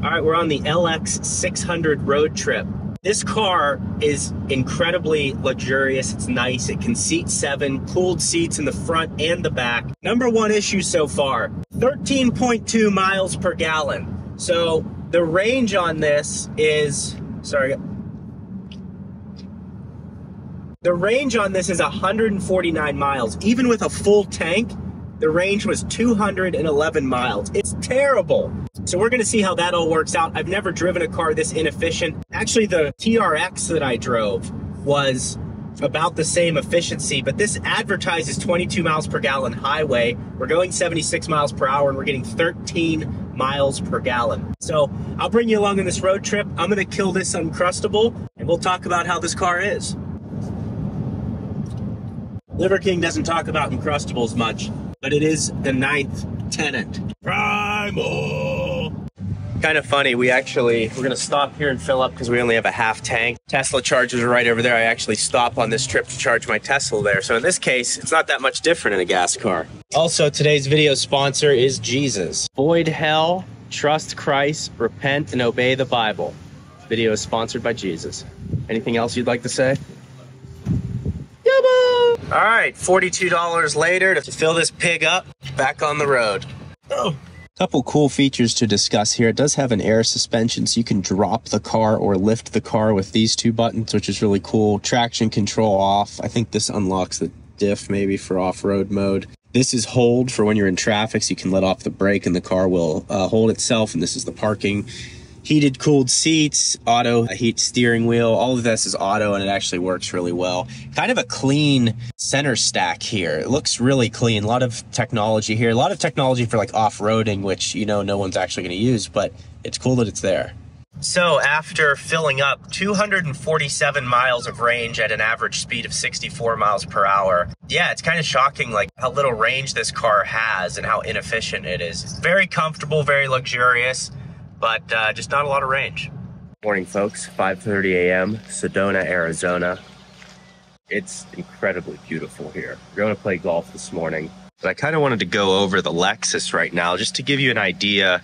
All right, we're on the LX600 road trip. This car is incredibly luxurious. It's nice. It can seat 7, cooled seats in the front and the back. Number one issue so far, 13.2 miles per gallon. So the range on this is, the range on this is 149 miles. Even with a full tank, the range was 211 miles. It's terrible. So we're gonna see how that all works out. I've never driven a car this inefficient. Actually, the TRX that I drove was about the same efficiency, but this advertises 22 miles per gallon highway. We're going 76 miles per hour and we're getting 13 miles per gallon. So I'll bring you along on this road trip. I'm gonna kill this Uncrustable and we'll talk about how this car is. Liver King doesn't talk about Uncrustables much, but it is the 9th tenant. Primal! Kind of funny, we're gonna stop here and fill up because we only have a half tank. Tesla chargers are right over there. I actually stop on this trip to charge my Tesla there. So in this case, it's not that much different in a gas car. Also, today's video sponsor is Jesus. Avoid hell, trust Christ, repent, and obey the Bible. This video is sponsored by Jesus. Anything else you'd like to say? All right, $42 later to fill this pig up, back on the road. Oh. Couple cool features to discuss here. It does have an air suspension, so you can drop the car or lift the car with these two buttons, which is really cool. Traction control off. I think this unlocks the diff maybe for off-road mode. This is hold for when you're in traffic, so you can let off the brake and the car will hold itself, and this is the parking. Heated, cooled seats, auto heat steering wheel. All of this is auto and it actually works really well. Kind of a clean center stack here. It looks really clean. A lot of technology here. A lot of technology for like off-roading, which, you know, no one's actually going to use, but it's cool that it's there. So after filling up 247 miles of range at an average speed of 64 miles per hour, yeah, it's kind of shocking like how little range this car has and how inefficient it is. Very comfortable, very luxurious, but just not a lot of range. Morning, folks. 5:30 a.m., Sedona, Arizona. It's incredibly beautiful here. We're going to play golf this morning, but I kind of wanted to go over the Lexus right now just to give you an idea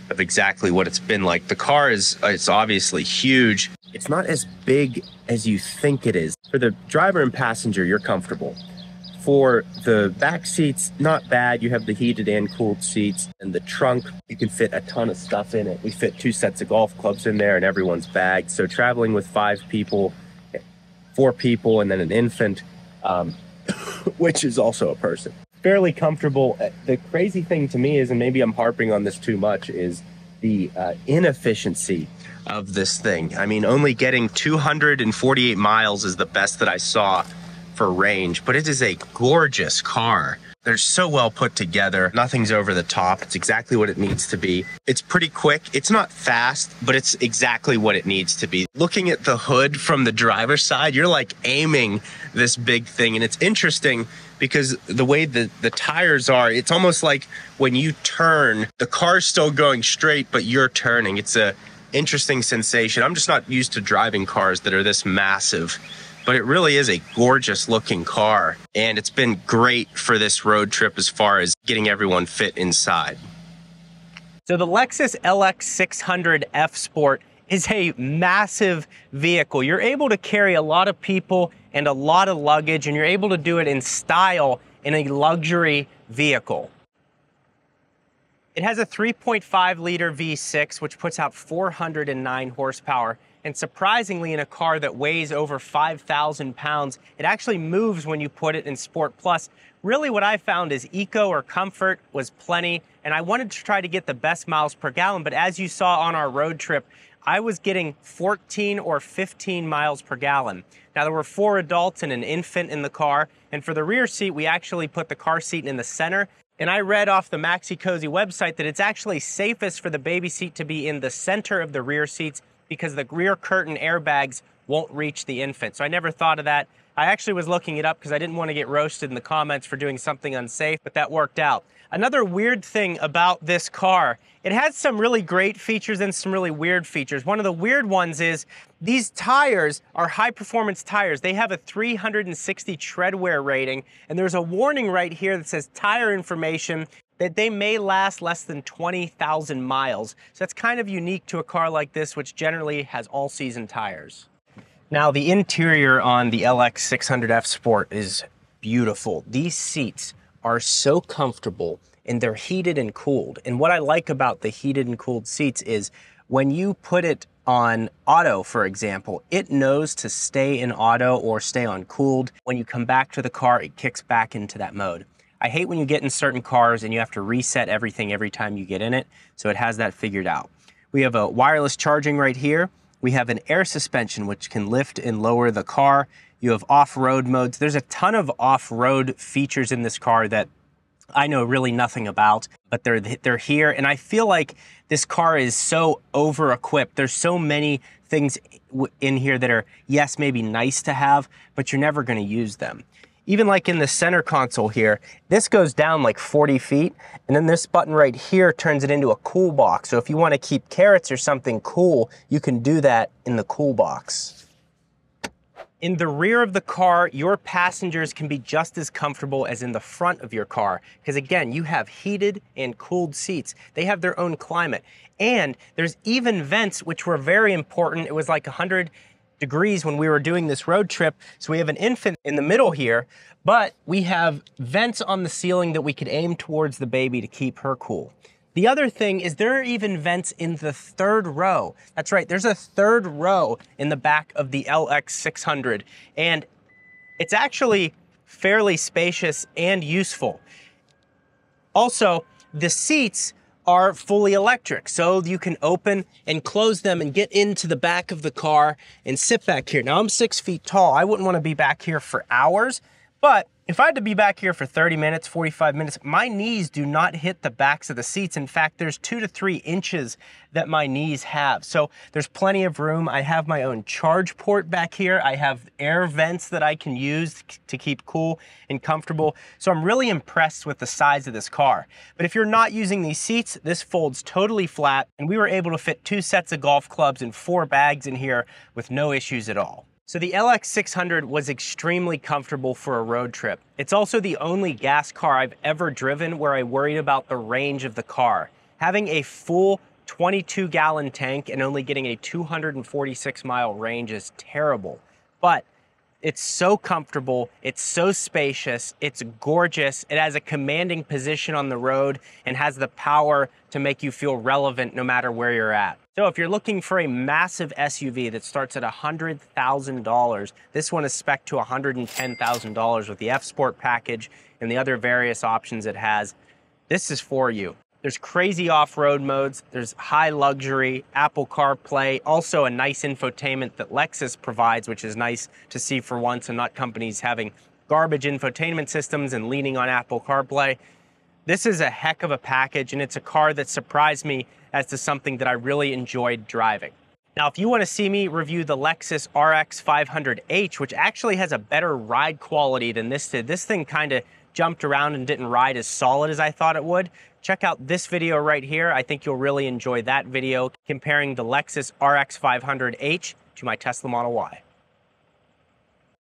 of exactly what it's been like. The car it's obviously huge. It's not as big as you think it is. For the driver and passenger, you're comfortable. For the back seats, not bad. You have the heated and cooled seats, and the trunk, you can fit a ton of stuff in it. We fit 2 sets of golf clubs in there and everyone's bagged. So traveling with 5 people, 4 people, and then an infant, which is also a person. Fairly comfortable. The crazy thing to me is, and maybe I'm harping on this too much, is the inefficiency of this thing. I mean, only getting 248 miles is the best that I saw for range, but it is a gorgeous car. They're so well put together. Nothing's over the top. It's exactly what it needs to be. It's pretty quick. It's not fast, but it's exactly what it needs to be. Looking at the hood from the driver's side, you're like aiming this big thing. And it's interesting because the way the tires are, it's almost like when you turn, the car's still going straight, but you're turning. It's a interesting sensation. I'm just not used to driving cars that are this massive. But it really is a gorgeous looking car, and it's been great for this road trip as far as getting everyone fit inside. So the Lexus LX600 F Sport is a massive vehicle. You're able to carry a lot of people and a lot of luggage, and you're able to do it in style in a luxury vehicle. It has a 3.5 liter V6, which puts out 409 horsepower. And surprisingly, in a car that weighs over 5,000 pounds, it actually moves when you put it in Sport Plus. Really what I found is eco or comfort was plenty, and I wanted to try to get the best miles per gallon, but as you saw on our road trip, I was getting 14 or 15 miles per gallon. Now there were 4 adults and an infant in the car, and for the rear seat, we actually put the car seat in the center. And I read off the Maxi Cozy website that it's actually safest for the baby seat to be in the center of the rear seats because the rear curtain airbags won't reach the infant. So I never thought of that. I actually was looking it up because I didn't want to get roasted in the comments for doing something unsafe, but that worked out. Another weird thing about this car, it has some really great features and some really weird features. One of the weird ones is these tires are high performance tires. They have a 360 tread wear rating, and there's a warning right here that says tire information. that they may last less than 20,000 miles. So that's kind of unique to a car like this, which generally has all-season tires. Now, the interior on the LX600 F Sport is beautiful. These seats are so comfortable and they're heated and cooled. And what I like about the heated and cooled seats is when you put it on auto, for example, it knows to stay in auto or stay on cooled. When you come back to the car, it kicks back into that mode. I hate when you get in certain cars and you have to reset everything every time you get in it, so it has that figured out. We have a wireless charging right here. We have an air suspension, which can lift and lower the car. You have off-road modes. There's a ton of off-road features in this car that I know really nothing about, but they're here. And I feel like this car is so over-equipped. There's so many things in here that are, yes, maybe nice to have, but you're never going to use them. Even like in the center console here, this goes down like 40 feet, and then this button right here turns it into a cool box. So if you want to keep carrots or something cool, you can do that in the cool box. In the rear of the car, your passengers can be just as comfortable as in the front of your car, because again, you have heated and cooled seats. They have their own climate. And there's even vents, which were very important. It was like 100 degrees when we were doing this road trip. So we have an infant in the middle here, but we have vents on the ceiling that we could aim towards the baby to keep her cool. The other thing is there are even vents in the third row. That's right, there's a third row in the back of the LX600, and it's actually fairly spacious and useful. Also, the seats are fully electric, so you can open and close them and get into the back of the car and sit back here. Now, I'm 6 feet tall. I wouldn't want to be back here for hours, but if I had to be back here for 30 minutes, 45 minutes, my knees do not hit the backs of the seats. In fact, there's 2 to 3 inches that my knees have. So there's plenty of room. I have my own charge port back here. I have air vents that I can use to keep cool and comfortable. So I'm really impressed with the size of this car. But if you're not using these seats, this folds totally flat, and we were able to fit 2 sets of golf clubs and 4 bags in here with no issues at all. So the LX600 was extremely comfortable for a road trip. It's also the only gas car I've ever driven where I worried about the range of the car. Having a full 22-gallon tank and only getting a 246-mile range is terrible. But it's so comfortable, it's so spacious, it's gorgeous, it has a commanding position on the road and has the power to make you feel relevant no matter where you're at. So if you're looking for a massive SUV that starts at $100,000, this one is spec'd to $110,000 with the F Sport package and the other various options it has. This is for you. There's crazy off-road modes, there's high luxury, Apple CarPlay, also a nice infotainment that Lexus provides, which is nice to see for once and not companies having garbage infotainment systems and leaning on Apple CarPlay. This is a heck of a package, and it's a car that surprised me as to something that I really enjoyed driving. Now, if you want to see me review the Lexus RX500H, which actually has a better ride quality than this did, this thing kind of jumped around and didn't ride as solid as I thought it would, check out this video right here. I think you'll really enjoy that video comparing the Lexus RX500H to my Tesla Model Y.